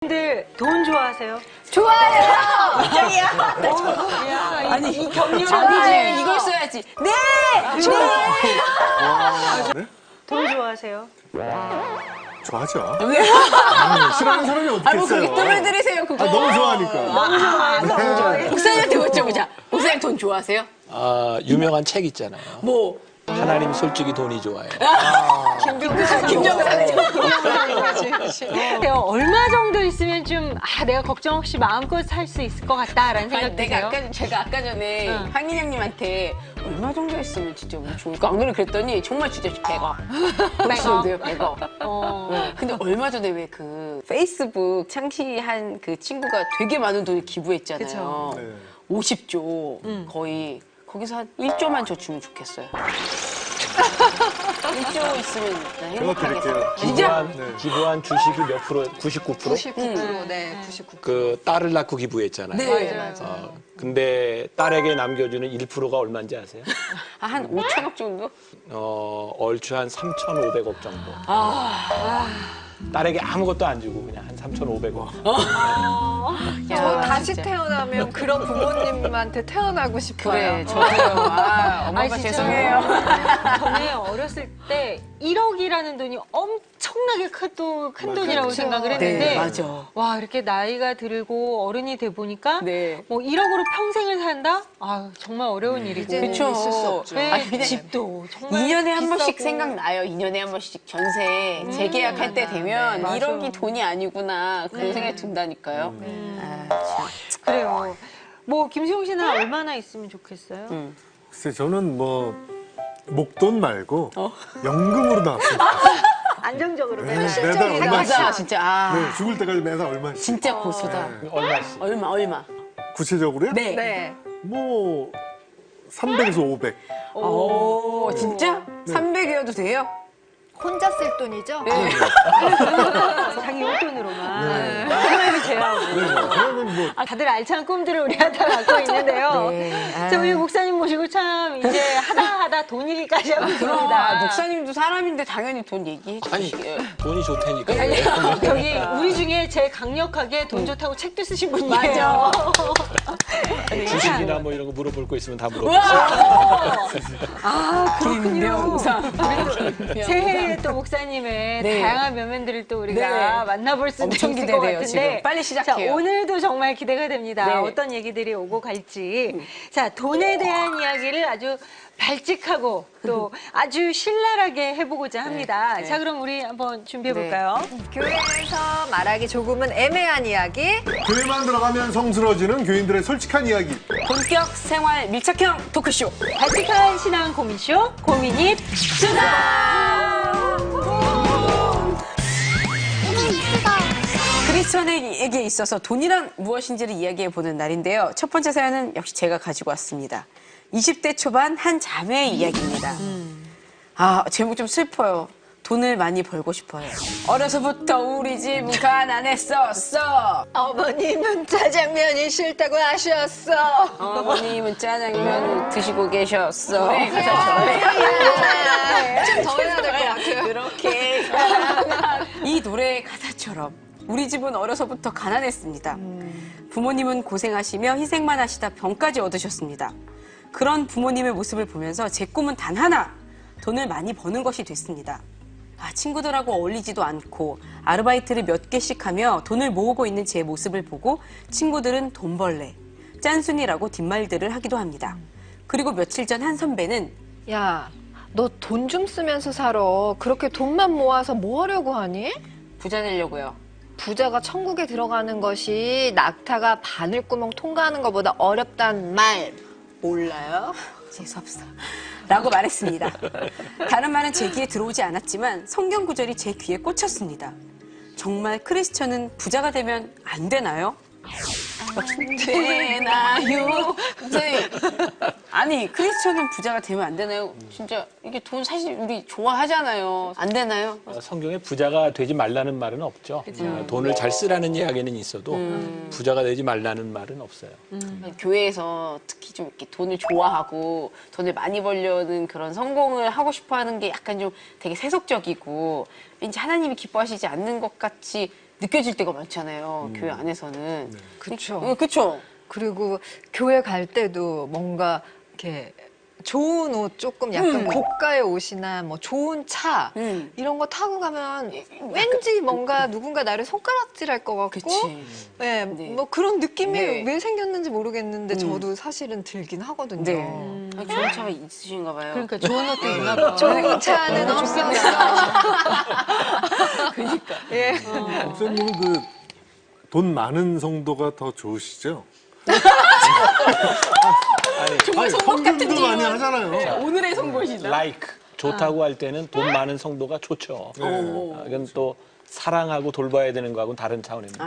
근데 돈 좋아하세요? 좋아요. 아니 이 격렬한 아니지 이걸 써야지. 네. 네? 돈 좋아하세요? 좋아하죠. 싫어하는 사람이 어떻게 뭐 있어요? 그게 뜸을 들이세요 그거. 너무 좋아하니까. 너무 좋아해서 목사님한테 여쭤보자. 목사님 돈 좋아하세요? 아, 유명한 책 있잖아요. 뭐? 하나님 솔직히 돈이 좋아요. 김정사님. 얼마 정도 있으면 좀 내가 걱정 없이 마음껏 살 수 있을 것 같다라는 생각 드세요? 제가 아까 전에 응. 황인 형님한테 얼마 정도 했으면 진짜 우리 좋을까? 안 그래 그랬더니 정말 진짜 100억. 100억. 100억. 근데 얼마 전에 왜 그 페이스북 창시한 그 친구가 되게 많은 돈을 기부했잖아요. 그쵸. 네. 50조 거의. 거기서 한 1조만 저 주면 좋겠어요. 1조 있으면 나 제가 행복하겠어요. 드릴게요. 진짜? 기부한 주식이 몇 프로? 99%? 99%, 네, 99%. 그 딸을 낳고 기부했잖아요. 네, 맞아요. 근데 딸에게 남겨주는 1%가 얼마인지 아세요? 한 5천억 정도? 얼추 한 3,500억 정도. 딸에게 아무것도 안 주고 그냥 한 3,500억. 저 다시 진짜. 태어나면 그런 부모님한테 태어나고 싶어요. 그래, 저도요. 엄마 아빠 진짜. 죄송해요. 전에 어렸을 때 1억이라는 돈이 엄청나게 큰 돈이라고 그렇죠. 생각을 네, 했는데 맞아. 와 이렇게 나이가 들고 어른이 돼 보니까 네. 뭐 1억으로 평생을 산다? 아 정말 어려운 일이고 이제는 그쵸. 있을 수 없죠. 네, 아니, 근데 집도 정말 2년에 한 번씩 비싸고. 생각나요. 2년에 한 번씩 전세 재계약할 때 되면 맞아. 1억이 돈이 아니구나. 그런 생각이 든다니까요. 참. 그래요. 뭐 김수용 씨는 얼마나 있으면 좋겠어요? 글쎄 저는 뭐 목돈 말고 연금으로 나왔어요. 안정적으로 네, 매달. 매달 얼마씩. 맞아, 진짜. 네, 죽을 때까지 매달 얼마씩. 진짜 고수다. 얼마씩? 얼마? 구체적으로요? 네. 네. 뭐 300에서 500. 오, 진짜? 300이어도 돼요? 혼자 쓸 돈이죠? 자기 용돈으로만. 생활비 제하고. 그러면 뭐 다들 알찬 꿈들을 우리가 다 갖고 있는데요. 네. 자, 우리 목사님 모시고 참 이제 하다 돈 얘기까지 하고 그럼 있습니다. 목사님도 사람인데 당연히 돈 얘기해 아니, 주시게요. 돈이 좋다니까. 아니, 저기 우리 중에 제일 강력하게 돈 좋다고 책도 쓰신 분이에요. 맞아. 주식이나 뭐 이런 거 물어볼 거 있으면 다 물어보세요. 김명상. 새해에 또 목사님의 네. 다양한 면면들을 또 우리가 네. 만나볼 수도 엄청 있을 것 기대돼요, 같은데 지금. 빨리 시작해요. 자, 오늘도 정말 기대가 됩니다. 네. 어떤 얘기들이 오고 갈지. 자, 돈에 대한 이야기를 아주 발칙하고 또 아주 신랄하게 해보고자 합니다. 네. 자, 그럼 우리 한번 준비해볼까요? 교회에서 말하기 조금은 애매한 이야기. 교회만 들어가면 성스러워지는 교인들의 솔직한 이야기. 본격 생활 밀착형 토크쇼. 발칙한 신앙 고민쇼, 고민잇 크리스천에게 있어서 돈이란 무엇인지를 이야기해보는 날인데요. 첫 번째 사연은 역시 제가 가지고 왔습니다. 20대 초반 한 자매의 이야기입니다. 제목 좀 슬퍼요. 돈을 많이 벌고 싶어요. 어려서부터 우리 집은 가난했었어. 어머님은 짜장면이 싫다고 하셨어. 어머님은 짜장면 드시고 계셨어. 좀 더 해야 될 것 같아요. 그렇게 이 노래의 가사처럼 우리 집은 어려서부터 가난했습니다. 부모님은 고생하시며 희생만 하시다 병까지 얻으셨습니다. 그런 부모님의 모습을 보면서 제 꿈은 단 하나, 돈을 많이 버는 것이 됐습니다. 친구들하고 어울리지도 않고 아르바이트를 몇 개씩 하며 돈을 모으고 있는 제 모습을 보고 친구들은 돈벌레, 짠순이라고 뒷말들을 하기도 합니다. 그리고 며칠 전 한 선배는 야, 너 돈 좀 쓰면서 살아. 그렇게 돈만 모아서 뭐 하려고 하니? 부자 되려고요. 부자가 천국에 들어가는 것이 낙타가 바늘구멍 통과하는 것보다 어렵단 말 몰라요? 재수없어. 라고 말했습니다. 다른 말은 제 귀에 들어오지 않았지만 성경 구절이 제 귀에 꽂혔습니다. 정말 크리스천은 부자가 되면 안 되나요? 되나요? 네. 아니 크리스천은 부자가 되면 안 되나요? 진짜 이게 돈 사실 우리 좋아하잖아요. 안 되나요? 성경에 부자가 되지 말라는 말은 없죠. 돈을 잘 쓰라는 이야기는 있어도 부자가 되지 말라는 말은 없어요. 교회에서 특히 좀 이렇게 돈을 좋아하고 돈을 많이 벌려는 그런 성공을 하고 싶어 하는 게 약간 좀 되게 세속적이고 왠지 하나님이 기뻐하시지 않는 것 같이 느껴질 때가 많잖아요. 교회 안에서는. 그렇죠. 그렇죠. 그리고 교회 갈 때도 뭔가 이렇게 좋은 옷 조금 약간 고가의 옷이나 뭐 좋은 차 이런 거 타고 가면 왠지 뭔가 누군가 나를 손가락질할 것 같고 그치. 네, 네. 뭐 그런 느낌이 네. 왜 생겼는지 모르겠는데 저도 사실은 들긴 하거든요. 네. 아, 좋은 차가 있으신가 봐요. 그러니까 좋은 옷도 있나 봐. 좋은 차는 없습니다. 그러니까. 예. 목사님은 그 돈 많은 성도가 더 좋으시죠? 정말 선곡 같은 헌금도 많이 질문. 하잖아요. 오늘의 선곡이다. like 좋다고 할 때는 돈 많은 성도가 좋죠. 이건 또 사랑하고 돌봐야 되는 거하고는 다른 차원입니다.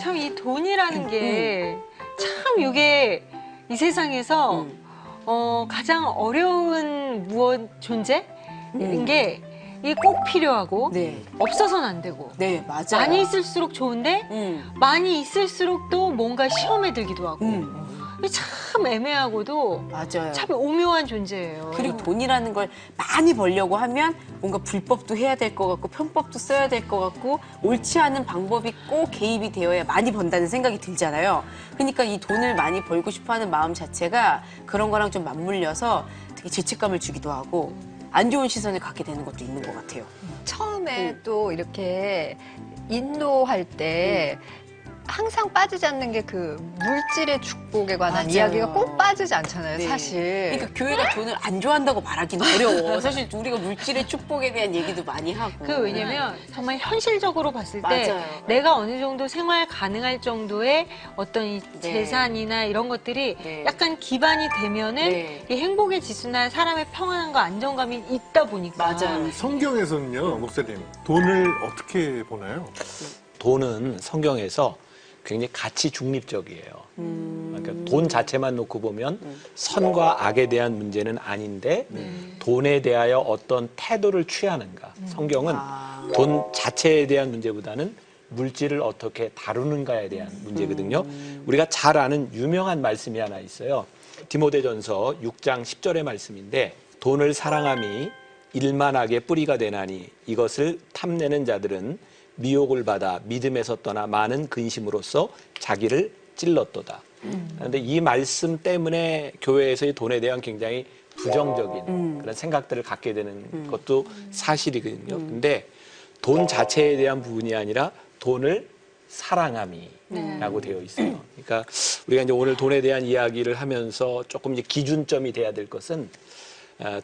참 이 돈이라는 게 참 이게 이 세상에서 가장 어려운 존재인 게 이게 꼭 필요하고 네. 없어서는 안 되고 네, 맞아요. 많이 있을수록 좋은데 많이 있을수록 또 뭔가 시험에 들기도 하고 이게 참 애매하고도 맞아요. 참 오묘한 존재예요. 그리고 돈이라는 걸 많이 벌려고 하면 뭔가 불법도 해야 될 것 같고 편법도 써야 될 것 같고 옳지 않은 방법이 꼭 개입이 되어야 많이 번다는 생각이 들잖아요. 그러니까 이 돈을 많이 벌고 싶어하는 마음 자체가 그런 거랑 좀 맞물려서 되게 죄책감을 주기도 하고 안 좋은 시선을 갖게 되는 것도 있는 것 같아요. 처음에 또 이렇게 인도할 때 항상 빠지지 않는 게 그 물질의 축복에 관한 맞아요. 이야기가 꼭 빠지지 않잖아요, 네. 사실. 그러니까 교회가 돈을 안 좋아한다고 말하기는 어려워. 사실 우리가 물질의 축복에 대한 얘기도 많이 하고. 왜냐면 정말 현실적으로 봤을 때 맞아요. 내가 어느 정도 생활 가능할 정도의 어떤 이 네. 재산이나 이런 것들이 네. 약간 기반이 되면은 네. 이 행복의 지수나 사람의 평안과 안정감이 있다 보니까 맞아요. 성경에서는요, 목사님, 돈을 어떻게 보나요? 돈은 성경에서 굉장히 가치 중립적이에요. 그러니까 돈 자체만 놓고 보면 선과 악에 대한 문제는 아닌데 돈에 대하여 어떤 태도를 취하는가. 성경은 돈 자체에 대한 문제보다는 물질을 어떻게 다루는가에 대한 문제거든요. 우리가 잘 아는 유명한 말씀이 하나 있어요. 디모데전서 6장 10절의 말씀인데 돈을 사랑함이 일만하게 뿌리가 되나니 이것을 탐내는 자들은 미혹을 받아 믿음에서 떠나 많은 근심으로써 자기를 찔렀도다. 그런데 이 말씀 때문에 교회에서의 돈에 대한 굉장히 부정적인 그런 생각들을 갖게 되는 것도 사실이거든요. 근데 돈 자체에 대한 부분이 아니라 돈을 사랑함이라고 되어 있어요. 그러니까 우리가 이제 오늘 돈에 대한 이야기를 하면서 조금 이제 기준점이 돼야 될 것은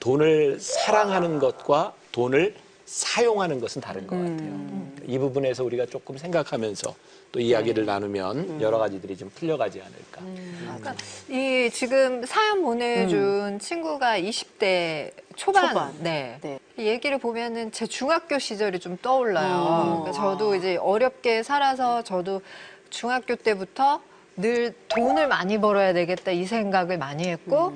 돈을 사랑하는 것과 돈을 사용하는 것은 다른 것 같아요. 이 부분에서 우리가 조금 생각하면서 또 이야기를 나누면 여러 가지들이 좀 풀려가지 않을까. 그러니까 이 지금 사연 보내준 친구가 20대 초반. 네. 네. 이 얘기를 보면은 제 중학교 시절이 좀 떠올라요. 그러니까 저도 이제 어렵게 살아서 저도 중학교 때부터 늘 돈을 많이 벌어야 되겠다 이 생각을 많이 했고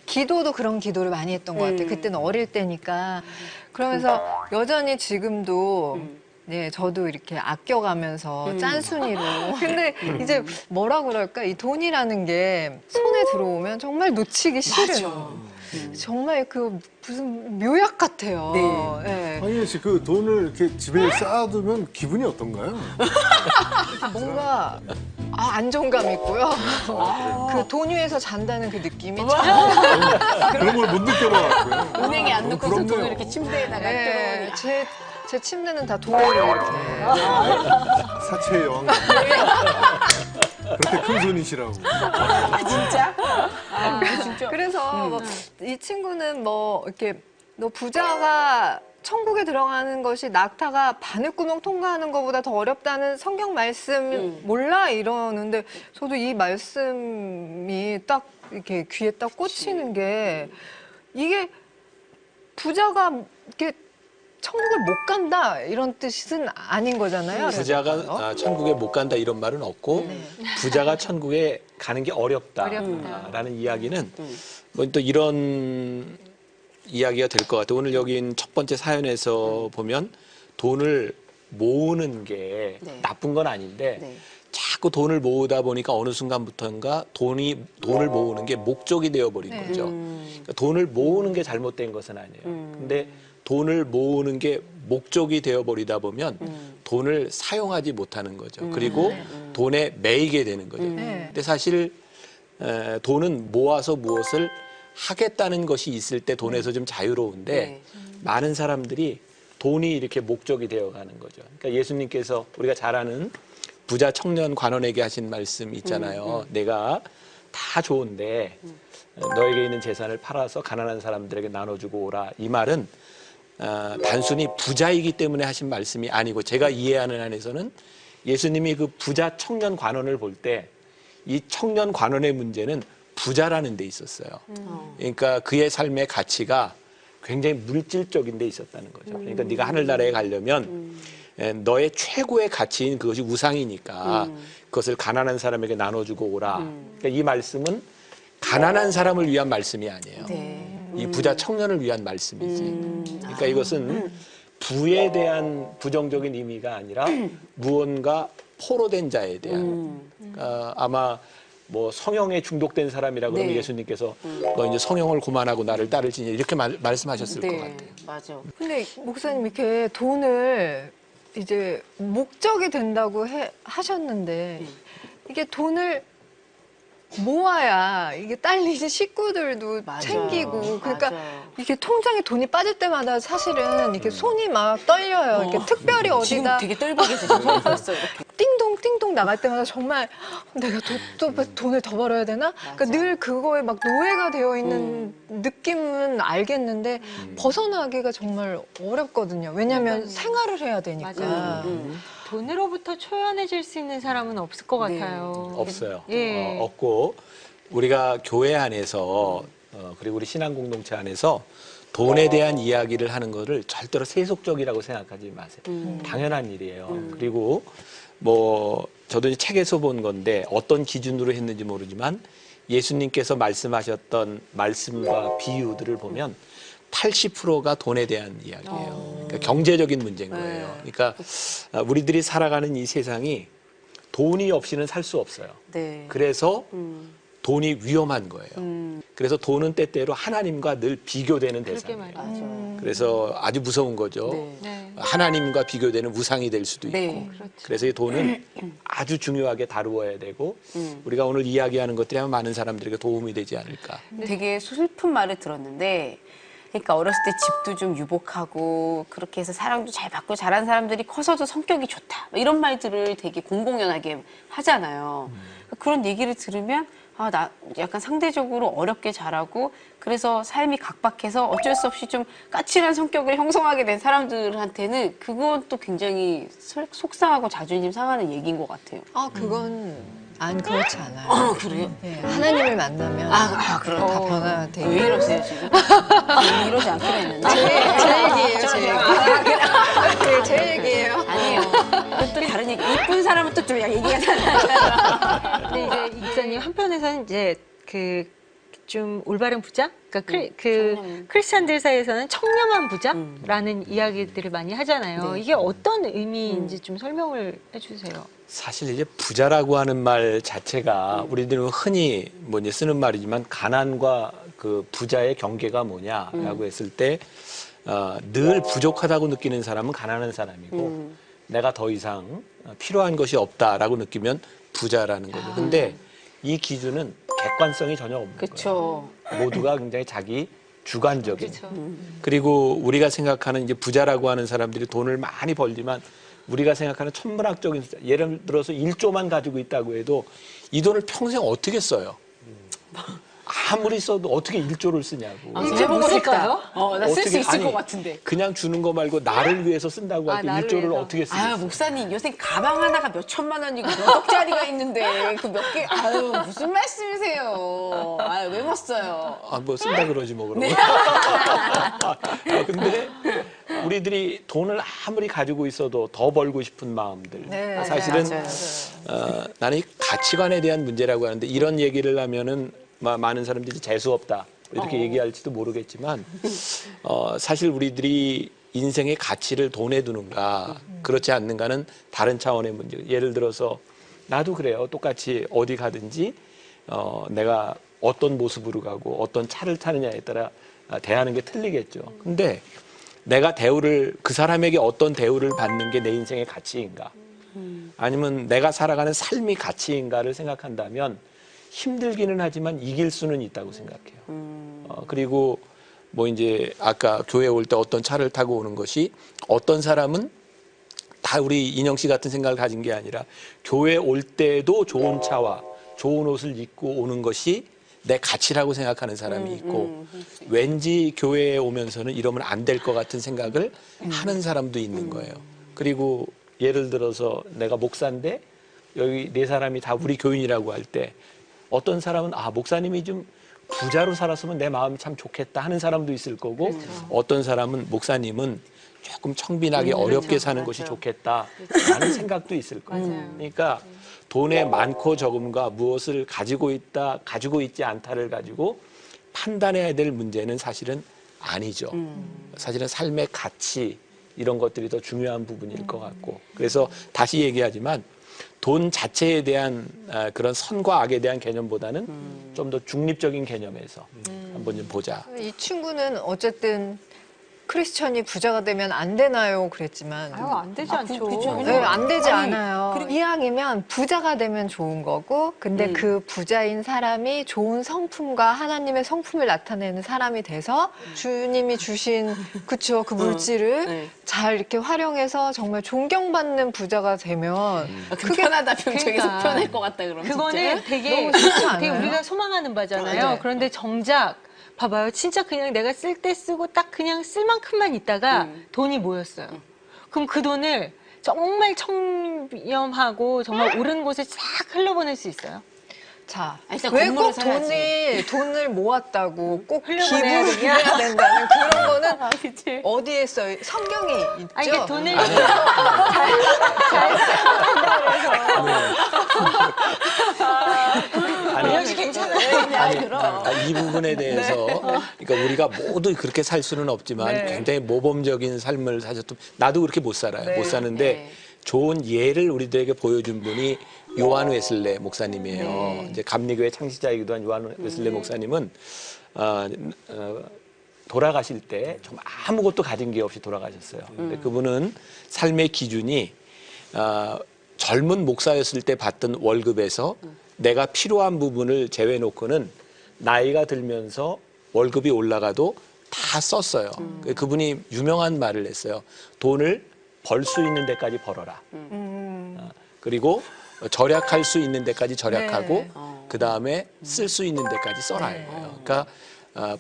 기도도 그런 기도를 많이 했던 것 같아요. 그때는 어릴 때니까. 그러면서 여전히 지금도 네, 저도 이렇게 아껴가면서 짠순이로. 근데 이제 뭐라 그럴까? 이 돈이라는 게 손에 들어오면 정말 놓치기 싫은. 정말 그 무슨 묘약 같아요. 네. 황희연 씨, 그 돈을 이렇게 집에 쌓아두면 기분이 어떤가요? 뭔가 안정감 있고요. 그 돈 위에서 잔다는 그 느낌이 그런 걸 못 느껴봐갖고요. 은행에 안 너무 넣고서 부럽네요. 돈을 이렇게 침대에다가 네, 들어오니. 제 침대는 다 돈으로 이렇게. 사채의 여왕. 그렇게 큰 손이시라고. 아, 진짜? 진짜. 그래서 뭐이 친구는 뭐 이렇게 너 부자가 천국에 들어가는 것이 낙타가 바늘구멍 통과하는 것보다 더 어렵다는 성경 말씀 몰라 이러는데 저도 이 말씀이 딱 이렇게 귀에 딱 꽂히는 게 이게 부자가 이렇게 천국을 못 간다 이런 뜻은 아닌 거잖아요. 부자가 천국에 못 간다 이런 말은 없고 부자가 천국에 가는 게 어렵다라는 이야기는 뭐 또 이런 이야기가 될 것 같아요. 오늘 여기 첫 번째 사연에서 보면 돈을 모으는 게 나쁜 건 아닌데 자꾸 돈을 모으다 보니까 어느 순간부터인가 돈을 모으는 게 목적이 되어버린 거죠. 그러니까 돈을 모으는 게 잘못된 것은 아니에요. 근데 돈을 모으는 게 목적이 되어버리다 보면 돈을 사용하지 못하는 거죠. 그리고 돈에 매이게 되는 거죠. 근데 사실 돈은 모아서 무엇을 하겠다는 것이 있을 때 돈에서 좀 자유로운데 많은 사람들이 돈이 이렇게 목적이 되어가는 거죠. 그러니까 예수님께서 우리가 잘 아는 부자 청년 관원에게 하신 말씀 있잖아요. 내가 다 좋은데 너에게 있는 재산을 팔아서 가난한 사람들에게 나눠주고 오라. 이 말은 단순히 부자이기 때문에 하신 말씀이 아니고 제가 이해하는 안에서는 예수님이 그 부자 청년 관원을 볼 때 이 청년 관원의 문제는 부자라는 데 있었어요. 그러니까 그의 삶의 가치가 굉장히 물질적인 데 있었다는 거죠. 그러니까 네가 하늘나라에 가려면 너의 최고의 가치인 그것이 우상이니까 그것을 가난한 사람에게 나눠주고 오라. 그러니까 이 말씀은 가난한 사람을 위한 말씀이 아니에요. 이 부자 청년을 위한 말씀이지. 그러니까 이것은 부에 대한 부정적인 의미가 아니라 무언가 포로된 자에 대한 아마 뭐 성형에 중독된 사람이라 그러면 네. 예수님께서 너 이제 성형을 그만하고 나를 따르지 이렇게 말씀하셨을 것 같아요. 맞아. 근데 목사님 이렇게 돈을 이제 목적이 된다고 하셨는데 이게 돈을 모아야 이게 딸리는 식구들도 맞아요. 챙기고 그러니까 맞아요. 이게 통장에 돈이 빠질 때마다 사실은 이렇게 손이 막 떨려요. 이렇게 특별히 지금 어디다 되게 떨고 계시죠? 벌써 이렇게. 띵동 띵동 나갈 때마다 정말 내가 또 돈을 더 벌어야 되나? 그러니까 늘 그거에 막 노예가 되어 있는 느낌은 알겠는데 벗어나기가 정말 어렵거든요. 왜냐하면 생활을 해야 되니까. 맞아요. 돈으로부터 초연해질 수 있는 사람은 없을 것 네. 같아요. 없어요. 예. 없고 우리가 교회 안에서 그리고 우리 신앙 공동체 안에서 돈에 대한 이야기를 하는 것을 절대로 세속적이라고 생각하지 마세요. 당연한 일이에요. 그리고 뭐 저도 이제 책에서 본 건데 어떤 기준으로 했는지 모르지만 예수님께서 말씀하셨던 말씀과 비유들을 보면 80%가 돈에 대한 이야기예요. 그러니까 경제적인 문제인 거예요. 그러니까 우리들이 살아가는 이 세상이 돈이 없이는 살 수 없어요. 네. 그래서 돈이 위험한 거예요. 그래서 돈은 때때로 하나님과 늘 비교되는 그렇게 대상이에요. 말이죠. 맞아요. 그래서 아주 무서운 거죠. 네. 네. 하나님과 비교되는 우상이 될 수도 있고. 네. 그렇죠. 그래서 이 돈은 아주 중요하게 다루어야 되고 우리가 오늘 이야기하는 것들이 아마 많은 사람들에게 도움이 되지 않을까. 되게 슬픈 말을 들었는데, 그러니까 어렸을 때 집도 좀 유복하고 그렇게 해서 사랑도 잘 받고 자란 사람들이 커서도 성격이 좋다 이런 말들을 되게 공공연하게 하잖아요. 그런 얘기를 들으면 나 약간 상대적으로 어렵게 자라고 그래서 삶이 각박해서 어쩔 수 없이 좀 까칠한 성격을 형성하게 된 사람들한테는 그건 또 굉장히 속상하고 자존심 상하는 얘기인 것 같아요. 그건 그렇지 않아요. 그래요? 네, 하나님을 만나면 그렇다. 다 변화되고. 왜 이러세요 지금? 이러지 않기로 했는데. 제 얘기예요, 제 얘기. 네, 제 얘기예요. 아니에요. 또 다른 얘기. 이쁜 사람은 또 좀 얘기가 달라요. 근데 이제 이사님 한편에서는 이제 그 좀 올바른 부자, 그러니까 크리스찬들 사이에서는 청렴한 부자라는 이야기들을 많이 하잖아요. 네. 이게 어떤 의미인지 좀 설명을 해주세요. 사실 이제 부자라고 하는 말 자체가 우리들은 흔히 뭐 이제 쓰는 말이지만 가난과 그 부자의 경계가 뭐냐라고 했을 때 늘 부족하다고 느끼는 사람은 가난한 사람이고 내가 더 이상 필요한 것이 없다라고 느끼면 부자라는 거죠. 근데 이 기준은 객관성이 전혀 없는 그렇죠. 거예요. 모두가 굉장히 자기 주관적인. 그렇죠. 그리고 우리가 생각하는 이제 부자라고 하는 사람들이 돈을 많이 벌지만 우리가 생각하는 천문학적인 숫자, 예를 들어서 1조만 가지고 있다고 해도 이 돈을 평생 어떻게 써요? 아무리 써도 어떻게 1조를 쓰냐고. 해보고 싶다. 나 쓸 수 어떻게- 있을 아니, 것 같은데. 그냥 주는 거 말고 나를 위해서 쓴다고 할 때 나를 1조를 위해서. 어떻게 쓰겠어요? 목사님, 요새 가방 하나가 몇 천만 원이고 몇 억짜리가 있는데 그 몇 개, 무슨 말씀이세요? 왜 못 써요? 뭐 쓴다 그러지 뭐 그러면. 근데 우리들이 돈을 아무리 가지고 있어도 더 벌고 싶은 마음들. 네, 사실은 맞아요. 나는 이 가치관에 대한 문제라고 하는데 이런 얘기를 하면은 많은 사람들이 재수 없다 이렇게 얘기할지도 모르겠지만 사실 우리들이 인생의 가치를 돈에 두는가 그렇지 않는가는 다른 차원의 문제. 예를 들어서 나도 그래요. 똑같이 어디 가든지 내가 어떤 모습으로 가고 어떤 차를 타느냐에 따라 대하는 게 틀리겠죠. 근데 내가 대우를 그 사람에게 어떤 대우를 받는 게 내 인생의 가치인가? 아니면 내가 살아가는 삶이 가치인가를 생각한다면 힘들기는 하지만 이길 수는 있다고 생각해요. 그리고 뭐 이제 아까 교회 올 때 어떤 차를 타고 오는 것이 어떤 사람은 다 우리 인영 씨 같은 생각을 가진 게 아니라 교회 올 때도 좋은 차와 좋은 옷을 입고 오는 것이 내 가치라고 생각하는 사람이 있고 왠지 교회에 오면서는 이러면 안 될 것 같은 생각을 하는 사람도 있는 거예요. 그리고 예를 들어서 내가 목사인데 여기 네 사람이 다 우리 교인이라고 할 때 어떤 사람은 아 목사님이 좀 부자로 살았으면 내 마음이 참 좋겠다 하는 사람도 있을 거고 어떤 사람은 목사님은 조금 청빈하게 어렵게 사는 것이 좋겠다라는 생각도 있을 거예요. 그러니까 돈의 많고 적음과 무엇을 가지고 있다, 가지고 있지 않다를 가지고 판단해야 될 문제는 사실은 아니죠. 사실은 삶의 가치 이런 것들이 더 중요한 부분일 것 같고 그래서 다시 얘기하지만 돈 자체에 대한 그런 선과 악에 대한 개념보다는 좀 더 중립적인 개념에서 한번 좀 보자. 이 친구는 어쨌든 크리스천이 부자가 되면 안 되나요? 그랬지만 아유, 안 되지 않죠. 네, 안 되지 아니, 않아요. 이왕이면 부자가 되면 좋은 거고, 근데 그 부자인 사람이 좋은 성품과 하나님의 성품을 나타내는 사람이 돼서 주님이 주신 그쵸 그 물질을 네. 잘 이렇게 활용해서 정말 존경받는 부자가 되면 그게 편하다 병적에서 그러니까. 편할 것 같다 그러면 그거는 되게, 너무 좋지 않아요? 되게 우리가 소망하는 바잖아요. 맞아요. 그런데 정작 봐봐요. 진짜 그냥 내가 쓸 때 쓰고 딱 그냥 쓸 만큼만 있다가 돈이 모였어요. 그럼 그 돈을 정말 청렴하고 정말 옳은 곳에 싹 흘려보낼 수 있어요. 자, 아니, 일단 왜 건물을 꼭 돈을 모았다고 꼭 흘려보내야 기부를 해야 된다는 그런 거는 그치. 어디에 써요? 성경에 있죠? 아니, 이게 돈을 아니, 괜찮아요. 아니, 이 부분에 대해서 그러니까 우리가 모두 그렇게 살 수는 없지만 굉장히 모범적인 삶을 사셨던 나도 그렇게 못 살아요. 못 사는데 좋은 예를 우리들에게 보여준 분이 요한 웨슬레 목사님이에요. 이제 감리교회 창시자이기도 한 요한 웨슬레 목사님은 돌아가실 때 좀 아무것도 가진 게 없이 돌아가셨어요. 근데 그분은 삶의 기준이 젊은 목사였을 때 받던 월급에서 내가 필요한 부분을 제외놓고는 나이가 들면서 월급이 올라가도 다 썼어요. 그분이 유명한 말을 했어요. 돈을 벌 수 있는 데까지 벌어라. 그리고 절약할 수 있는 데까지 절약하고 그 다음에 쓸 수 있는 데까지 써라. 그러니까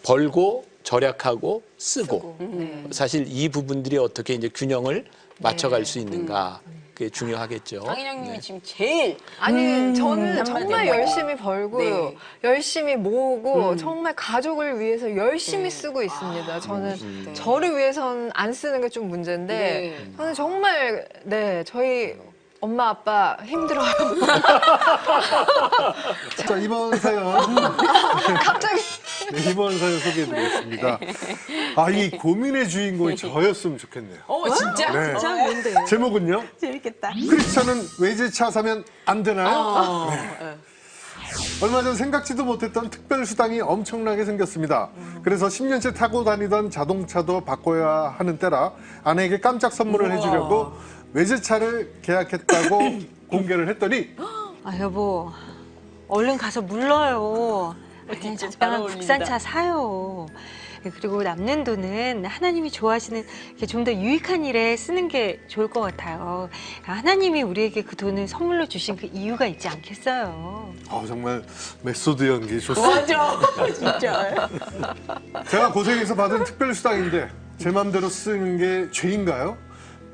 벌고 절약하고 쓰고 사실 이 부분들이 어떻게 이제 균형을 맞춰갈 수 있는가 그게 중요하겠죠. 강인영님이 지금 제일 아니 저는 한마디 정말 해봐요. 열심히 벌고 네. 열심히 모으고 정말 가족을 위해서 열심히 쓰고 있습니다. 저는 저를 위해서는 안 쓰는 게 좀 문제인데 네. 저는 정말 네 저희 엄마 아빠 힘들어요. 자, 이번 사연. 갑자기 네, 이번 사연 소개해드리겠습니다. 아, 이 고민의 주인공이 저였으면 좋겠네요. 진짜? 네. 진짜 뭔데? 제목은요. 재밌겠다. 크리스천은 외제차 사면 안 되나요? 네. 얼마 전 생각지도 못했던 특별 수당이 엄청나게 생겼습니다. 그래서 10년째 타고 다니던 자동차도 바꿔야 하는 때라 아내에게 깜짝 선물을 해주려고 외제차를 계약했다고 공개를 했더니 아 여보 얼른 가서 물러요. 그냥 진짜 잘 적당한 어울린다. 국산차 사요. 그리고 남는 돈은 하나님이 좋아하시는 좀 더 유익한 일에 쓰는 게 좋을 것 같아요. 하나님이 우리에게 그 돈을 선물로 주신 그 이유가 있지 않겠어요. 정말 메소드 연기 좋습니다. 맞아. 진짜. 제가 고생해서 받은 특별 수당인데 제 맘대로 쓰는 게 죄인가요?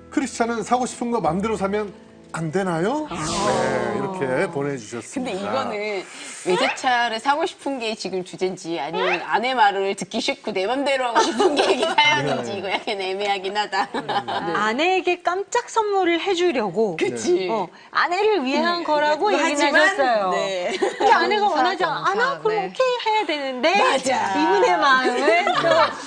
크리스찬은 사고 싶은 거 맘대로 사면 안 되나요? 네, 이렇게 보내주셨습니다. 근데 이거는 외제차를 사고 싶은 게 지금 주제인지 아니면 아내 말을 듣기 싫고 내 맘대로 하고 싶은 게 이게 사연인지 이거 약간 애매하긴 하다. 아내에게 깜짝 선물을 해주려고 그치. 아내를 위해 한 거라고 얘기하셨어요. 네. 근데 아내가 원하지 않아? 그럼 네. 오케이 해야 되는데 맞아. 이분의 마음은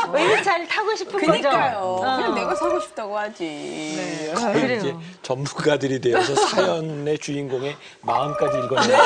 또 외제차를 타고 싶은 그니까요. 거죠. 그냥 내가 사고 싶다고 하지. 그래요. 이제 전문가들이 되어서 사연의 주인공의 마음까지 읽어내는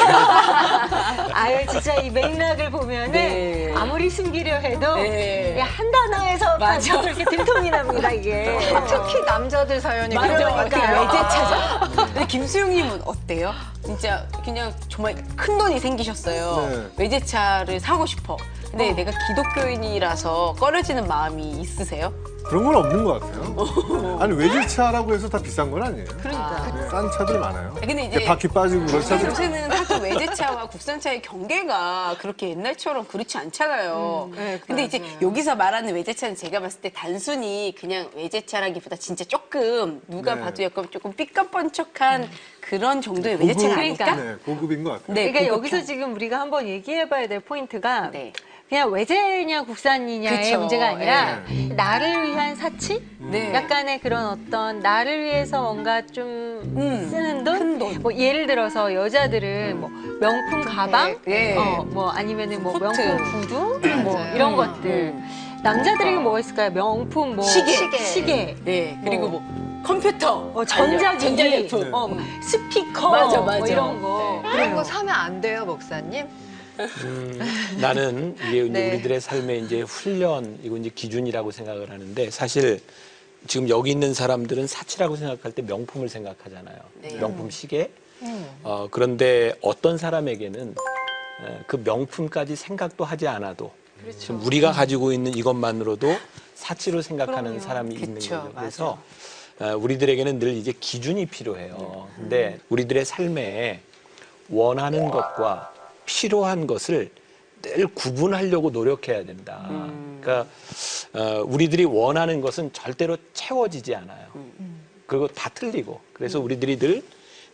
아유 진짜 이 맥락을 보면은 네. 아무리 숨기려 해도 네. 이게 한 단어에서 맞아. 그렇게 들통이 납니다 이게. 특히 남자들 사연이 맞아. 그러니까요. 외제차죠. 근데 김수영님은 어때요? 진짜 그냥 정말 큰 돈이 생기셨어요. 네. 외제차를 사고 싶어. 근데 내가 기독교인이라서 꺼려지는 마음이 있으세요? 그런 건 없는 것 같아요. 아니 외제차라고 해서 다 비싼 건 아니에요. 그러니까. 싼 차들 많아요. 근데 이제 바퀴 빠지고 그런 차들. 요새는 사실 외제차와 국산차의 경계가 그렇게 옛날처럼 그렇지 않잖아요. 네, 근데 이제 맞아요. 여기서 말하는 외제차는 제가 봤을 때 단순히 그냥 외제차라기보다 진짜 조금 누가 네. 봐도 약간 조금 삐까뻔쩍한 그런 정도의 외제차가 아닐까? 네, 고급인 것 같아요. 네, 그러니까 고급형. 여기서 지금 우리가 한번 얘기해봐야 될 포인트가 네. 그냥 외제냐 국산이냐의 그쵸. 문제가 아니라 네. 나를 위한 사치? 네. 약간의 그런 어떤 나를 위해서 뭔가 좀 쓰는 돈? 큰 돈. 뭐 예를 들어서 여자들은 뭐 명품 가방? 네. 뭐 아니면은 뭐 코트. 명품 구두? 뭐 맞아요. 이런 것들. 남자들에게 뭐가 있을까요? 명품 뭐 시계. 네. 그리고 뭐 컴퓨터, 전자기기, 전자제품. 스피커, 맞아, 뭐 맞아. 이런 거. 그런 거 사면 안 돼요, 목사님? 나는 이게 이제 네. 우리들의 삶의 이제 훈련, 이거 이제 기준이라고 생각을 하는데 사실 지금 여기 있는 사람들은 사치라고 생각할 때 명품을 생각하잖아요. 네. 명품 시계. 그런데 어떤 사람에게는 그 명품까지 생각도 하지 않아도 지금 우리가 가지고 있는 이것만으로도 사치로 생각하는 사람이 있는 그쵸, 거죠. 그래서 우리들에게는 늘 이제 기준이 필요해요. 근데 우리들의 삶에 원하는 것과 필요한 것을 늘 구분하려고 노력해야 된다. 그러니까 우리들이 원하는 것은 절대로 채워지지 않아요. 그리고 다 틀리고. 그래서 우리들이 늘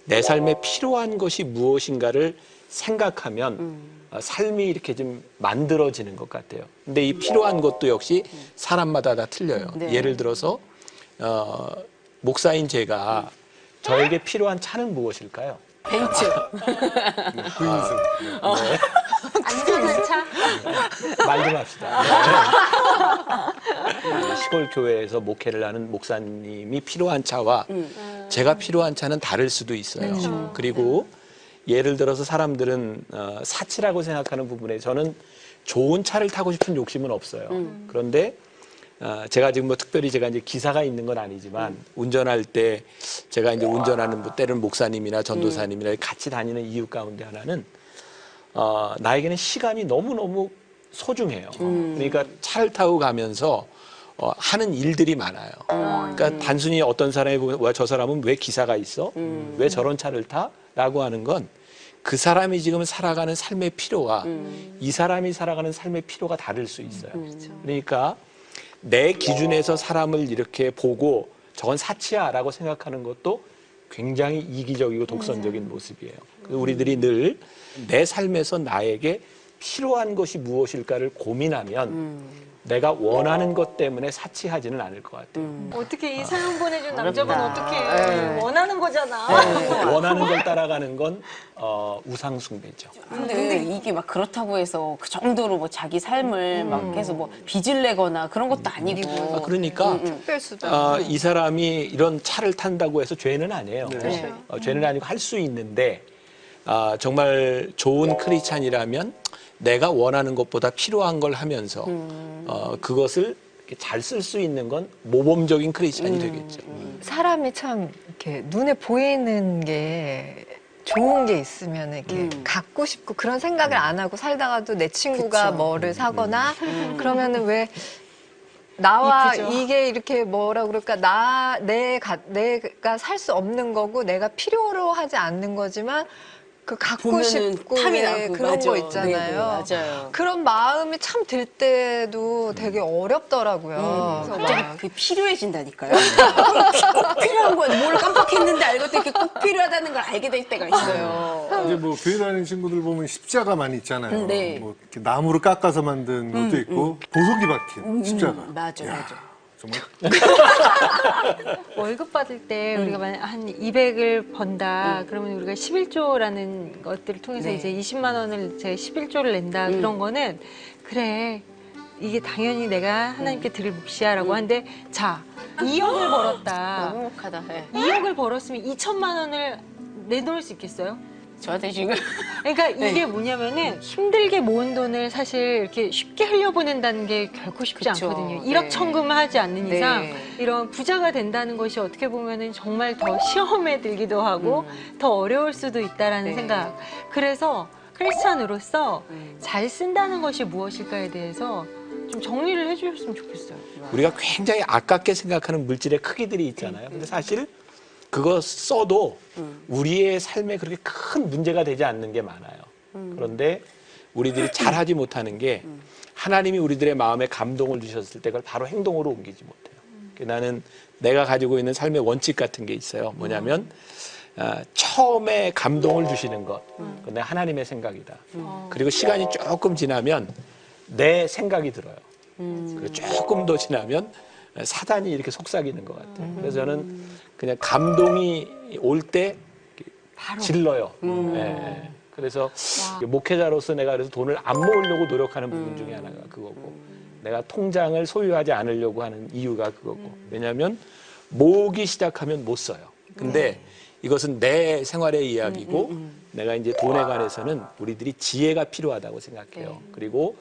내 삶에 필요한 것이 무엇인가를 생각하면 삶이 이렇게 좀 만들어지는 것 같아요. 근데 이 필요한 것도 역시 사람마다 다 틀려요. 네. 예를 들어서 목사인 제가 저에게 필요한 차는 무엇일까요? 벤츠. 부인승. 안전한 차? 말 좀 합시다. 네. 시골 교회에서 목회를 하는 목사님이 필요한 차와 제가 필요한 차는 다를 수도 있어요. 그리고 예를 들어서 사람들은 사치라고 생각하는 부분에 저는 좋은 차를 타고 싶은 욕심은 없어요. 그런데 제가 지금 뭐 특별히 제가 이제 기사가 있는 건 아니지만 운전할 때 제가 이제 운전하는 뭐 때로는 목사님이나 전도사님이나 같이 다니는 이유 가운데 하나는 나에게는 시간이 너무너무 소중해요. 그러니까 차를 타고 가면서 하는 일들이 많아요. 그러니까 단순히 어떤 사람이 보면 와, 저 사람은 왜 기사가 있어? 왜 저런 차를 타? 라고 하는 건 그 사람이 지금 살아가는 삶의 필요와 이 사람이 살아가는 삶의 필요가 다를 수 있어요. 그러니까 내 기준에서 사람을 이렇게 보고 저건 사치야라고 생각하는 것도 굉장히 이기적이고 독선적인 모습이에요. 그래서 우리들이 늘 내 삶에서 나에게 필요한 것이 무엇일까를 고민하면 내가 원하는 것 때문에 사치하지는 않을 것 같아요. 어떻게 이 사연 보내준 남자분 어떻게 원하는 거잖아. 원하는 걸 따라가는 건 우상숭배죠. 근데 이게 막 그렇다고 해서 그 정도로 뭐 자기 삶을 막 해서 뭐 빚을 내거나 그런 것도 아니고. 그러니까 특별수당. 이 사람이 이런 차를 탄다고 해서 죄는 아니에요. 죄는 아니고 할 수 있는데 정말 좋은 크리스찬이라면 내가 원하는 것보다 필요한 걸 하면서 그것을 잘 쓸 수 있는 건 모범적인 크리스찬이 되겠죠. 사람이 참 이렇게 눈에 보이는 게 좋은 게 있으면 이렇게 갖고 싶고 그런 생각을 안 하고 살다가도 내 친구가 뭐를 사거나 그러면은 왜 나와 이쁘죠. 이게 이렇게 뭐라 그럴까 내가 살 수 없는 거고 내가 필요로 하지 않는 거지만 그 갖고 보면은 싶고 탐이 왜 나고, 그런 맞아. 거 있잖아요. 네네, 맞아요. 그런 마음이 참 들 때도 되게 어렵더라고요. 그래서 갑자기 막 그게 필요해진다니까요. 꼭 필요한 건 뭘 깜빡했는데 알고 또 이렇게 꼭 필요하다는 걸 알게 될 때가 있어요. 이제 뭐 교회 다니는 친구들 보면 십자가 많이 있잖아요. 네. 뭐 이렇게 나무로 깎아서 만든 것도 있고 보석이 박힌 십자가. 맞아, 이야, 맞아. 정말 월급 받을 때 우리가 만약 한 200을 번다 그러면 우리가 11조라는 것들을 통해서 네. 이제 20만 원을 제 11조를 낸다 그런 거는 그래 이게 당연히 내가 하나님께 드릴 몫이야라고 하는데 자 2억을 벌었다. 너무 행복하다. 네. 2억을 벌었으면 2천만 원을 내놓을 수 있겠어요? 저한테 지금 그러니까 이게 뭐냐면은 힘들게 모은 돈을 사실 이렇게 쉽게 흘려보낸다는 게 결코 쉽지 그쵸. 않거든요. 네. 일확천금을 하지 않는 네. 이상 이런 부자가 된다는 것이 어떻게 보면은 정말 더 시험에 들기도 하고 더 어려울 수도 있다라는 네. 생각. 그래서 크리스찬으로서 잘 쓴다는 것이 무엇일까에 대해서 좀 정리를 해주셨으면 좋겠어요. 우리가 굉장히 아깝게 생각하는 물질의 크기들이 있잖아요. 근데 사실 그거 써도 우리의 삶에 그렇게 큰 문제가 되지 않는 게 많아요. 그런데 우리들이 잘하지 못하는 게 하나님이 우리들의 마음에 감동을 주셨을 때 그걸 바로 행동으로 옮기지 못해요. 나는 내가 가지고 있는 삶의 원칙 같은 게 있어요. 뭐냐면 처음에 감동을 주시는 것, 그건 내 하나님의 생각이다. 그리고 시간이 조금 지나면 내 생각이 들어요. 그리고 조금 더 지나면 사단이 이렇게 속삭이는 것 같아요. 그래서 저는 그냥 감동이 올 때 질러요. 예. 그래서 목회자로서 내가 그래서 돈을 안 모으려고 노력하는 부분 중에 하나가 그거고 내가 통장을 소유하지 않으려고 하는 이유가 그거고 왜냐하면 모으기 시작하면 못 써요. 근데 이것은 내 생활의 이야기고 내가 이제 돈에 관해서는 우리들이 지혜가 필요하다고 생각해요. 그리고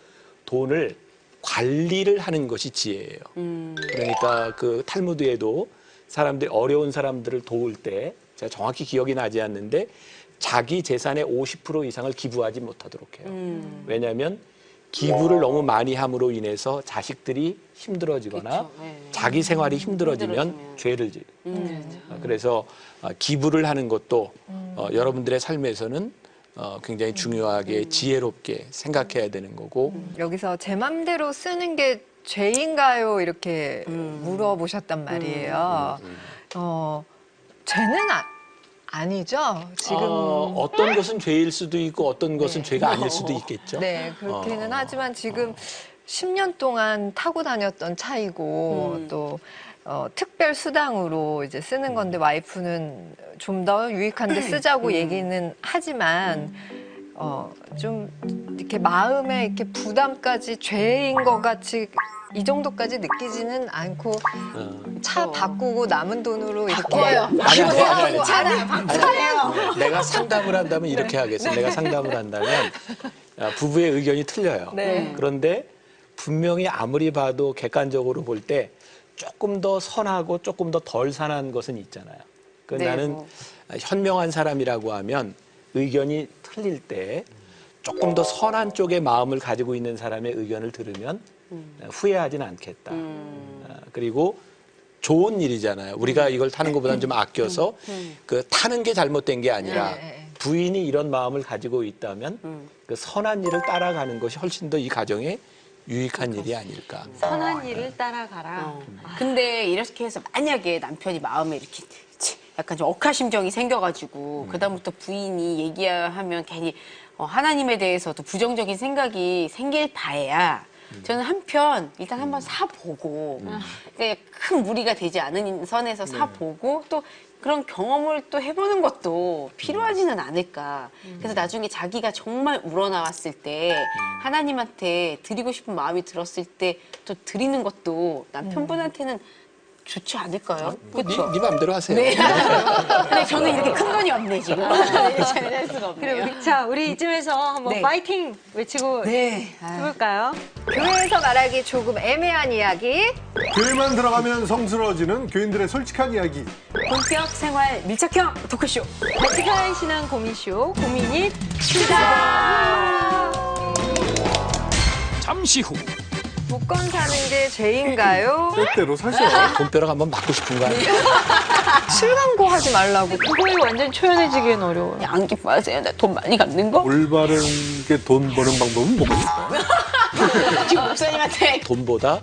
돈을 관리를 하는 것이 지혜예요. 그러니까 그 탈무드에도 사람들이 어려운 사람들을 도울 때 제가 정확히 기억이 나지 않는데 자기 재산의 50% 이상을 기부하지 못하도록 해요. 왜냐하면 기부를 너무 많이 함으로 인해서 자식들이 힘들어지거나 그쵸, 네. 자기 생활이 힘들어지면 죄를 지요. 그래서 기부를 하는 것도 여러분들의 삶에서는 굉장히 중요하게 지혜롭게 생각해야 되는 거고 여기서 제 맘대로 쓰는 게 죄인가요? 이렇게 물어보셨단 말이에요. 죄는 아니죠. 지금 어떤 것은 죄일 수도 있고 어떤 것은 죄가 아닐 수도 있겠죠. 네, 그렇기는 하지만 지금 10년 동안 타고 다녔던 차이고 또 특별 수당으로 이제 쓰는 건데 와이프는 좀 더 유익한 데 쓰자고 얘기는 하지만 좀 이렇게 마음에 이렇게 부담까지 죄인 것 같이 이 정도까지 느끼지는 않고 차 바꾸고 남은 돈으로 이렇게 아니. 차예요. 내가 상담을 한다면 이렇게 하겠어. 내가 상담을 한다면 부부의 의견이 틀려요. 네. 그런데 분명히 아무리 봐도 객관적으로 볼 때 조금 더 선하고 조금 더 덜 선한 것은 있잖아요. 네, 나는 뭐. 현명한 사람이라고 하면 의견이 틀릴 때 조금 더 선한 쪽의 마음을 가지고 있는 사람의 의견을 들으면 후회하지는 않겠다. 그리고 좋은 일이잖아요. 우리가 이걸 타는 것보다는 좀 아껴서 그 타는 게 잘못된 게 아니라 부인이 이런 마음을 가지고 있다면 그 선한 일을 따라가는 것이 훨씬 더 이 가정에 유익한 일이 아닐까. 선한 일을 따라가라. 근데 이렇게 해서 만약에 남편이 마음에 이렇게 약간 좀 억하심정이 생겨가지고 그다음부터 부인이 얘기하면 괜히 하나님에 대해서도 부정적인 생각이 생길 바에야 저는 한편 일단 한번 사보고 큰 무리가 되지 않은 선에서 사보고 또 그런 경험을 또 해보는 것도 필요하지는 않을까. 그래서 나중에 자기가 정말 우러나왔을 때 하나님한테 드리고 싶은 마음이 들었을 때 또 드리는 것도 남편분한테는 좋지 않을까요? 그렇죠? 네 마음대로 하세요. 네. 근데 저는 이렇게 큰 돈이 없네 지금. 할 수가 없네요. 자, 우리 이쯤에서 한번 네. 파이팅 외치고 네. 해볼까요? 교회에서 말하기 조금 애매한 이야기. 교회만 들어가면 성스러워지는 교인들의 솔직한 이야기. 본격 생활 밀착형 토크쇼. 바티칸 신앙 고민쇼 고민이 시작! 잠시 후 복권 사는 게 죄인가요? 때때로 사셔. 돈벼락 한번 맞고 싶은 거 아니에요? 실광고 하지 말라고. 그거에 완전 초연해지기엔 어려워요. 안 기뻐하세요? 나 돈 많이 갚는 거? 올바른 게 돈 버는 방법은 뭐가 있을까요? 지금 목사님한테. 돈보다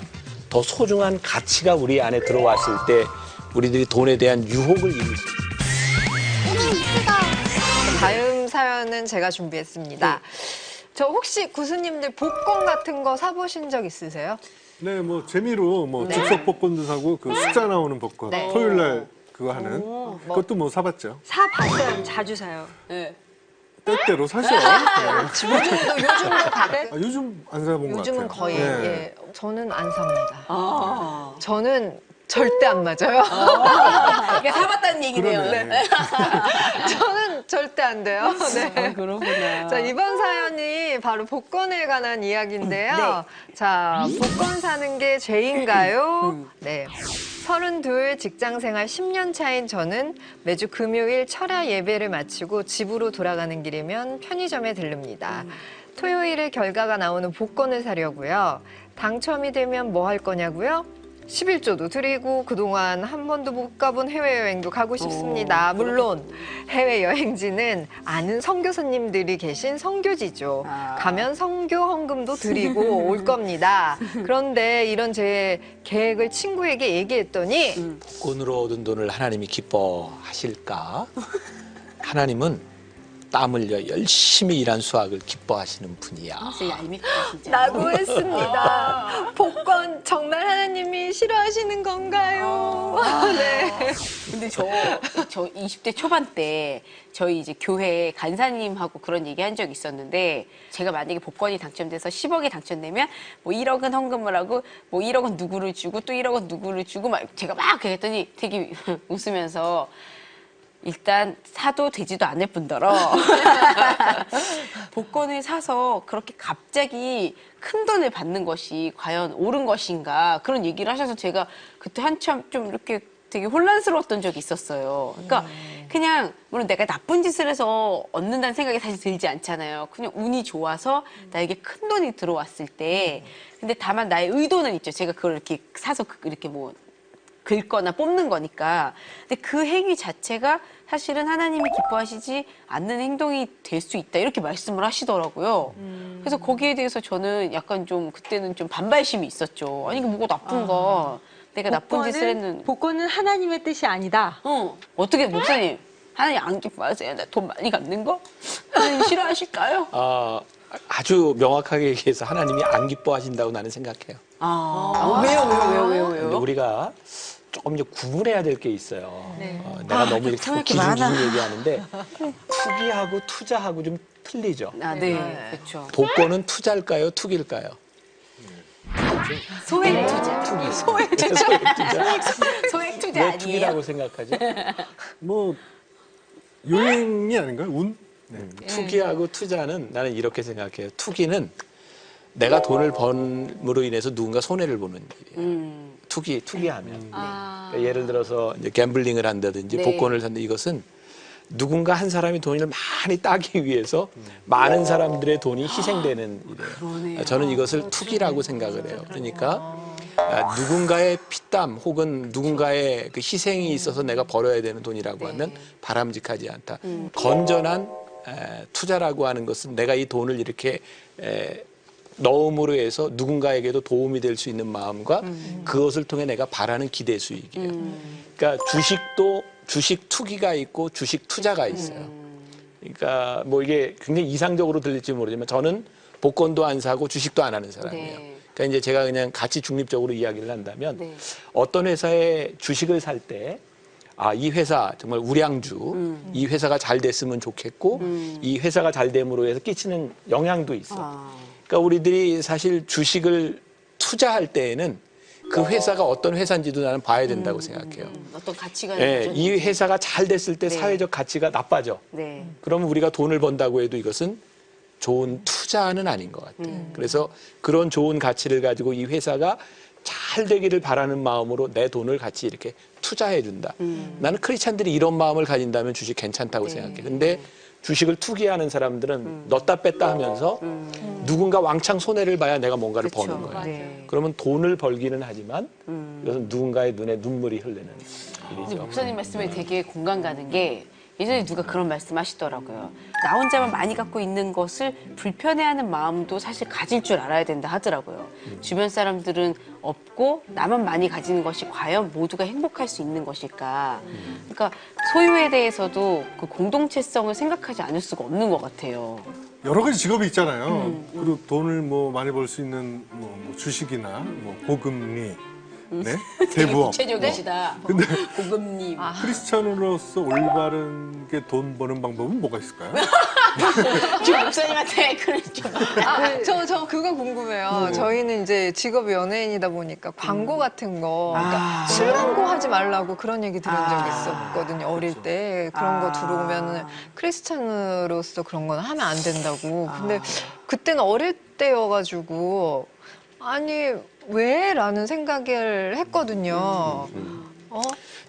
더 소중한 가치가 우리 안에 들어왔을 때 우리들이 돈에 대한 유혹을 이길 수 있어요. 다음 사연은 제가 준비했습니다. 저 혹시 구수님들 복권 같은 거 사보신 적 있으세요? 네, 뭐 재미로 뭐 즉석 복권도 사고 그 숫자 나오는 복권 네. 토요일 날 그거 하는 그것도 뭐 사봤죠. 사봤어요. 자주 사요. 네. 때때로 사셔. 네. 요즘도 가끔. 요즘 안 사본 것 같아요. 요즘은 거의 네. 예, 저는 안 삽니다. 아. 저는 절대 안 맞아요. 이게 사봤다는 얘기네요. 그러네. 저는 절대 안 돼요. 네. 그러구나. 자, 이번 사연이 바로 복권에 관한 이야기인데요. 자, 복권 사는 게 죄인가요? 네. 32 직장 생활 10년 차인 저는 매주 금요일 철야 예배를 마치고 집으로 돌아가는 길이면 편의점에 들릅니다. 토요일에 결과가 나오는 복권을 사려고요. 당첨이 되면 뭐 할 거냐고요? 11조도 드리고 그동안 한 번도 못 가본 해외여행도 가고 싶습니다. 물론 해외여행지는 아는 선교사님들이 계신 선교지죠. 가면 선교 헌금도 드리고 올 겁니다. 그런데 이런 제 계획을 친구에게 얘기했더니 복권으로 얻은 돈을 하나님이 기뻐하실까? 하나님은 땀 흘려 열심히 일한 수학을 기뻐하시는 분이야. 진짜 얄밉다 진짜. 라고 했습니다. 복권 정말 하나님이 싫어하시는 건가요? 네. 근데 저 20대 초반 때 저희 이제 교회 간사님하고 그런 얘기 한 적이 있었는데 제가 만약에 복권이 당첨돼서 10억이 당첨되면 뭐 1억은 헌금을 하고 뭐 1억은 누구를 주고 또 1억은 누구를 주고 막 제가 막 그랬더니 되게 웃으면서 일단 사도 되지도 않을 뿐더러 복권을 사서 그렇게 갑자기 큰 돈을 받는 것이 과연 옳은 것인가 그런 얘기를 하셔서 제가 그때 한참 좀 이렇게 되게 혼란스러웠던 적이 있었어요. 그러니까 그냥 물론 내가 나쁜 짓을 해서 얻는다는 생각이 사실 들지 않잖아요. 그냥 운이 좋아서 나에게 큰 돈이 들어왔을 때 근데 다만 나의 의도는 있죠. 제가 그걸 이렇게 사서 이렇게 뭐 긁거나 뽑는 거니까. 근데 그 행위 자체가 사실은 하나님이 기뻐하시지 않는 행동이 될 수 있다. 이렇게 말씀을 하시더라고요. 그래서 거기에 대해서 저는 약간 좀 그때는 좀 반발심이 있었죠. 아니, 이게 뭐가 나쁜가. 내가 나쁜 짓을 했는. 복권은 하나님의 뜻이 아니다. 어떻게 목사님. 하나님 안 기뻐하세요? 나 돈 많이 갚는 거? 하나님 싫어하실까요? 아주 명확하게 얘기해서 하나님이 안 기뻐하신다고 나는 생각해요. 왜요? 근데 우리가 조금 이제 구분해야 될 게 있어요. 네. 내가 너무 이렇게 이렇게 기준 많아. 얘기하는데 투기하고 투자하고 좀 틀리죠. 네, 그렇죠. 복권은 투자일까요, 투기일까요? 소액 투자. 소액 투자. 소액 투자 왜 아니에요? 투기라고 생각하지? 뭐 요행이 아닌가요? 운? 네. 투기하고 투자는 나는 이렇게 생각해요. 투기는 내가 돈을 번으로 인해서 누군가 손해를 보는 일이에요. 투기하면. 그러니까 예를 들어서 이제 갬블링을 한다든지 네. 복권을 산다 이것은 누군가 한 사람이 돈을 많이 따기 위해서 많은 사람들의 돈이 희생되는 일이에요. 저는 이것을 투기라고 생각을 해요. 그러니까 누군가의 피땀 혹은 누군가의 그 희생이 있어서 내가 벌어야 되는 돈이라고 하면 바람직하지 않다. 건전한 투자라고 하는 것은 내가 이 돈을 이렇게 넣음으로 해서 누군가에게도 도움이 될 수 있는 마음과 그것을 통해 내가 바라는 기대 수익이에요. 그러니까 주식 투기가 있고 주식 투자가 있어요. 그러니까 뭐 이게 굉장히 이상적으로 들릴지 모르지만 저는 복권도 안 사고 주식도 안 하는 사람이에요. 네. 그러니까 이제 제가 그냥 가치 중립적으로 이야기를 한다면 네. 어떤 회사의 주식을 살 때 이 회사 정말 우량주, 이 회사가 잘 됐으면 좋겠고 이 회사가 잘 됨으로 해서 끼치는 영향도 있어. 그러니까 우리들이 사실 주식을 투자할 때에는 그 회사가 어떤 회사인지도 나는 봐야 된다고 생각해요. 어떤 가치가 예, 이 회사가 잘 됐을 때 네. 사회적 가치가 나빠져. 네. 그러면 우리가 돈을 번다고 해도 이것은 좋은 투자는 아닌 것 같아요. 그래서 그런 좋은 가치를 가지고 이 회사가 잘 되기를 바라는 마음으로 내 돈을 같이 이렇게 투자해 준다. 나는 크리스찬들이 이런 마음을 가진다면 주식 괜찮다고 생각해. 근데 주식을 투기하는 사람들은 넣다 뺐다 하면서 누군가 왕창 손해를 봐야 내가 뭔가를 그쵸. 버는 거야. 네. 그러면 돈을 벌기는 하지만 이것은 누군가의 눈에 눈물이 흐르는 근데 일이죠. 목사님 말씀에 되게 공감 가는 게 예전에 누가 그런 말씀 하시더라고요. 나 혼자만 많이 갖고 있는 것을 불편해하는 마음도 사실 가질 줄 알아야 된다 하더라고요. 주변 사람들은 없고 나만 많이 가지는 것이 과연 모두가 행복할 수 있는 것일까. 그러니까 소유에 대해서도 그 공동체성을 생각하지 않을 수가 없는 것 같아요. 여러 가지 직업이 있잖아요. 그리고 돈을 뭐 많이 벌 수 있는 뭐 주식이나 뭐 고금리 네? 되게 대부업. 구체적이시다. 고금님. 크리스찬으로서 올바른 게 돈 버는 방법은 뭐가 있을까요? 지금 목사님한테 그걸 좀. 저 그거 궁금해요. 저희는 이제 직업이 연예인이다 보니까 광고 같은 거, 그러니까 술 광고 하지 말라고 그런 얘기 들은 적 있었거든요. 어릴 때 그런 거 들어오면은 크리스찬으로서 그런 건 하면 안 된다고. 근데 그때는 어릴 때여가지고 아니 왜? 라는 생각을 했거든요.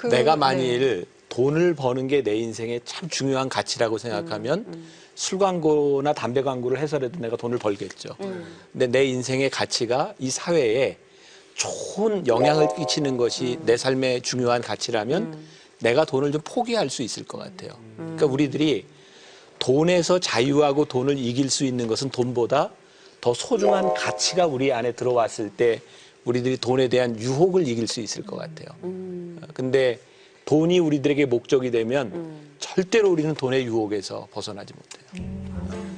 내가 네. 만일 돈을 버는 게 내 인생의 참 중요한 가치라고 생각하면 술 광고나 담배 광고를 해서라도 내가 돈을 벌겠죠. 근데 내 인생의 가치가 이 사회에 좋은 영향을 끼치는 것이 내 삶의 중요한 가치라면 내가 돈을 좀 포기할 수 있을 것 같아요. 그러니까 우리들이 돈에서 자유하고 돈을 이길 수 있는 것은 돈보다 더 소중한 가치가 우리 안에 들어왔을 때 우리들이 돈에 대한 유혹을 이길 수 있을 것 같아요. 근데 돈이 우리들에게 목적이 되면 절대로 우리는 돈의 유혹에서 벗어나지 못해요.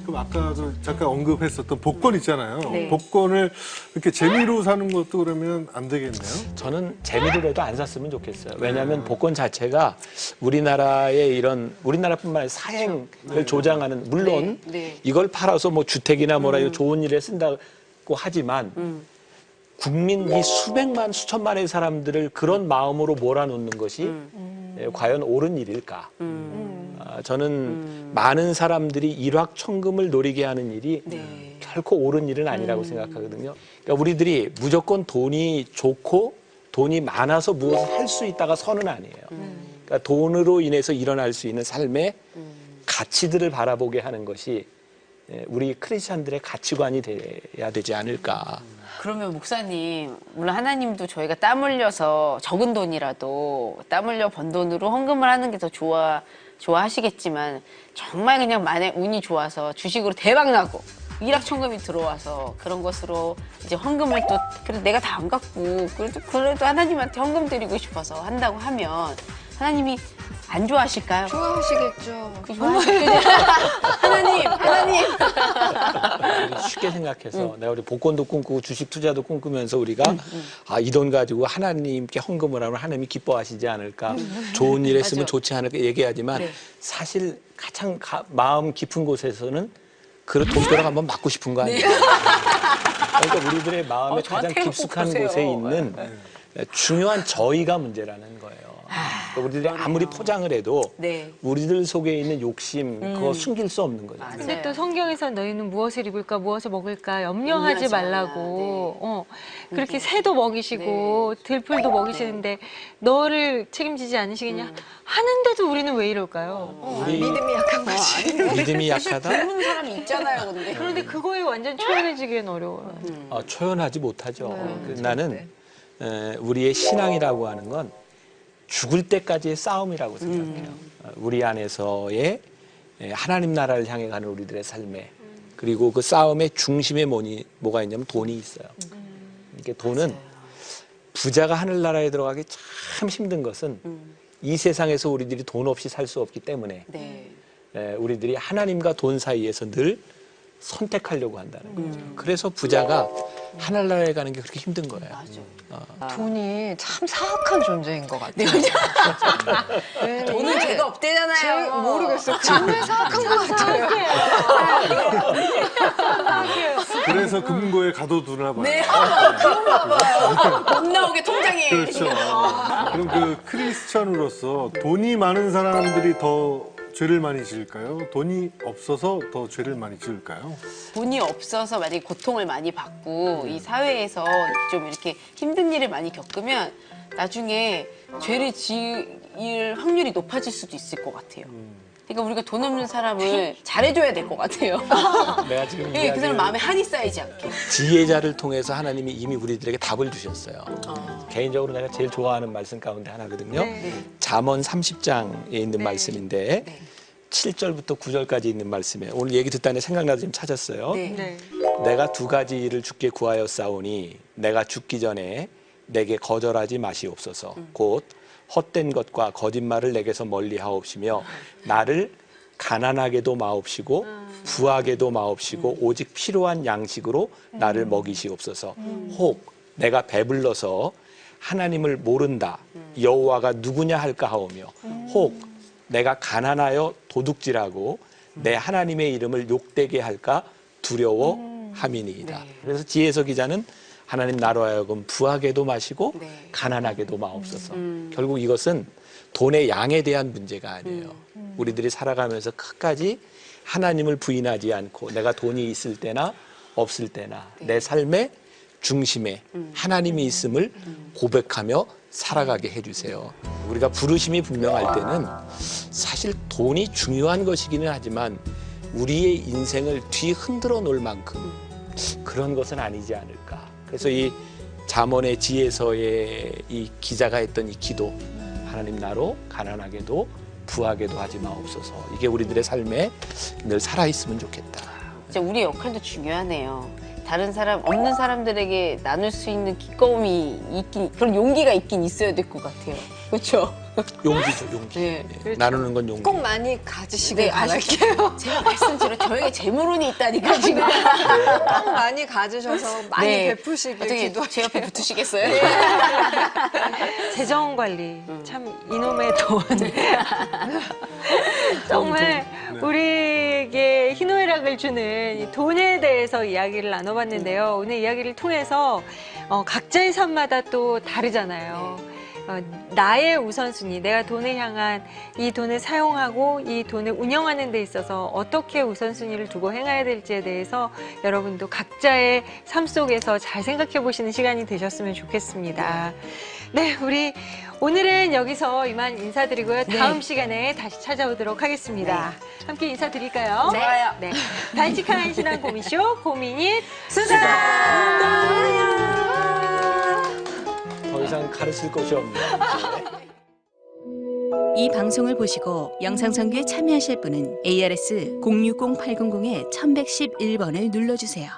그럼 아까도 잠깐 언급했었던 복권 있잖아요. 네. 복권을 이렇게 재미로 사는 것도 그러면 안 되겠네요? 저는 재미로라도 안 샀으면 좋겠어요. 왜냐하면 복권 자체가 우리나라의 이런 우리나라뿐만 아니라 사행을 조장하는 물론 네. 이걸 팔아서 뭐 주택이나 뭐라 이거 좋은 일에 쓴다고 하지만 국민 이 수백만 수천만의 사람들을 그런 마음으로 몰아놓는 것이 과연 옳은 일일까? 저는 많은 사람들이 일확천금을 노리게 하는 일이 네. 결코 옳은 일은 아니라고 생각하거든요. 그러니까 우리들이 무조건 돈이 좋고 돈이 많아서 무엇을 할 수 있다가 선은 아니에요. 그러니까 돈으로 인해서 일어날 수 있는 삶의 가치들을 바라보게 하는 것이 우리 크리스찬들의 가치관이 돼야 되지 않을까. 그러면 목사님, 물론 하나님도 저희가 땀 흘려서 적은 돈이라도 땀 흘려 번 돈으로 헌금을 하는 게 더 좋아하시겠지만 정말 그냥 만약 운이 좋아서 주식으로 대박 나고 일확천금이 들어와서 그런 것으로 이제 헌금을 또 그래도 내가 다 안 갖고 그래도 하나님한테 헌금 드리고 싶어서 한다고 하면 하나님이 안 좋아하실까요? 좋아하시겠죠. 하나님. 우리 쉽게 생각해서 내가 우리 복권도 꿈꾸고 주식 투자도 꿈꾸면서 우리가 이 돈 가지고 하나님께 헌금을 하면 하나님이 기뻐하시지 않을까, 좋은 일 했으면 좋지 않을까 얘기하지만 사실 가장 마음 깊은 곳에서는 그 돈벼락 한번 맞고 싶은 거 아니에요? 그러니까 우리들의 마음의 가장 저한테 깊숙한 보세요. 곳에 있는 중요한 저희가 문제라는 거예요. 그러니까 우리들이 아무리 포장을 해도 네. 우리들 속에 있는 욕심 그거 숨길 수 없는 거죠. 근데 또 성경에서 너희는 무엇을 입을까 무엇을 먹을까 염려하지 말라고 그렇게 새도 먹이시고 들풀도 먹이시는데 너를 책임지지 않으시겠냐 하는데도 우리는 왜 이럴까요? 믿음이 약한 거지. 믿음이 약하다? 그런 사람이 있잖아요, 근데. 그런데 그거에 완전 초연해지기엔 어려워요. 초연하지 못하죠. 나는 우리의 신앙이라고 하는 건 죽을 때까지의 싸움이라고 생각해요. 우리 안에서의 하나님 나라를 향해 가는 우리들의 삶에 그리고 그 싸움의 중심에 뭐가 있냐면 돈이 있어요. 이게 돈은 부자가 하늘나라에 들어가기 참 힘든 것은 이 세상에서 우리들이 돈 없이 살 수 없기 때문에 네. 우리들이 하나님과 돈 사이에서 늘 선택하려고 한다는 거죠. 그래서 부자가 하늘나라에 가는 게 그렇게 힘든 거예요. 돈이 참 사악한 존재인 것 같아요. 왜냐면 돈은 이게 죄가 없대잖아요. 모르겠어요. 정말 사악한 것 같아요. 그래서 금고에 가둬두나 봐요. 네, 그런가 봐요. 못 나오게 통장에. 그렇죠. 그럼 그 크리스찬으로서 돈이 많은 사람들이 더 죄를 많이 지을까요? 돈이 없어서 더 죄를 많이 지을까요? 돈이 없어서 만약에 고통을 많이 받고 이 사회에서 좀 이렇게 힘든 일을 많이 겪으면 나중에 죄를 지을 확률이 높아질 수도 있을 것 같아요. 그러니까 우리가 돈 없는 사람을 잘해줘야 될 것 같아요. 내가 지금 네, 그 사람 마음에 한이 쌓이지 않게. 지혜자를 통해서 하나님이 이미 우리들에게 답을 주셨어요. 개인적으로 내가 제일 좋아하는 말씀 가운데 하나거든요. 잠언 30장에 있는 말씀인데 7절부터 9절까지 있는 말씀에 오늘 얘기 듣다니 생각나서 지금 찾았어요. 네. 내가 두 가지를 주께 구하였사오니 내가 죽기 전에 내게 거절하지 마시옵소서. 곧 헛된 것과 거짓말을 내게서 멀리하옵시며 나를 가난하게도 마옵시고 부하게도 마옵시고 오직 필요한 양식으로 나를 먹이시옵소서. 혹 내가 배불러서 하나님을 모른다. 여호와가 누구냐 할까 하오며 혹 내가 가난하여 도둑질하고 내 하나님의 이름을 욕되게 할까 두려워함이니이다. 그래서 지혜서 기자는 하나님 나로 하여금 부하게도 마시고 가난하게도 마옵소서. 결국 이것은 돈의 양에 대한 문제가 아니에요. 우리들이 살아가면서 끝까지 하나님을 부인하지 않고 내가 돈이 있을 때나 없을 때나 내 삶의 중심에 하나님이 있음을 고백하며 살아가게 해주세요. 우리가 부르심이 분명할 때는 사실 돈이 중요한 것이기는 하지만 우리의 인생을 뒤흔들어 놓을 만큼 그런 것은 아니지 않을까. 그래서 이 잠언의 지혜서의 이 기자가 했던 이 기도, 하나님 나로 가난하게도 부하게도 하지 마옵소서. 이게 우리들의 삶에 늘 살아있으면 좋겠다. 진짜 우리 역할도 중요하네요. 다른 사람, 없는 사람들에게 나눌 수 있는 기꺼움이 있긴, 그런 용기가 있긴 있어야 될 것 같아요. 그렇죠? 용기죠, 용기. 네. 예, 나누는 건 용기. 꼭 많이 가지시길 네, 바랄게요. 제가 말씀드려 저에게 재물운이 있다니까 지금. 꼭 많이 가지셔서 많이 네. 베푸시길 어떻게 기도할게요. 제 옆에 붙으시겠어요? 재정 관리 참 이놈의 돈 정말 우리에게 희노애락을 주는 이 돈에 대해서 이야기를 나눠봤는데요. 오늘 이야기를 통해서 각자의 삶마다 또 다르잖아요. 나의 우선순위, 내가 돈을 향한 이 돈을 사용하고 이 돈을 운영하는 데 있어서 어떻게 우선순위를 두고 행해야 될지에 대해서 여러분도 각자의 삶 속에서 잘 생각해 보시는 시간이 되셨으면 좋겠습니다. 네, 우리 오늘은 여기서 이만 인사드리고요. 다음 시간에 다시 찾아오도록 하겠습니다. 함께 인사드릴까요? 좋아요. 네. 발칙한 신앙 고민쇼 고민이 수사! 더 이상 가르칠 것이 없네요. 이 방송을 보시고 영상 선교에 참여하실 분은 ARS 060-800-1111번을 눌러주세요.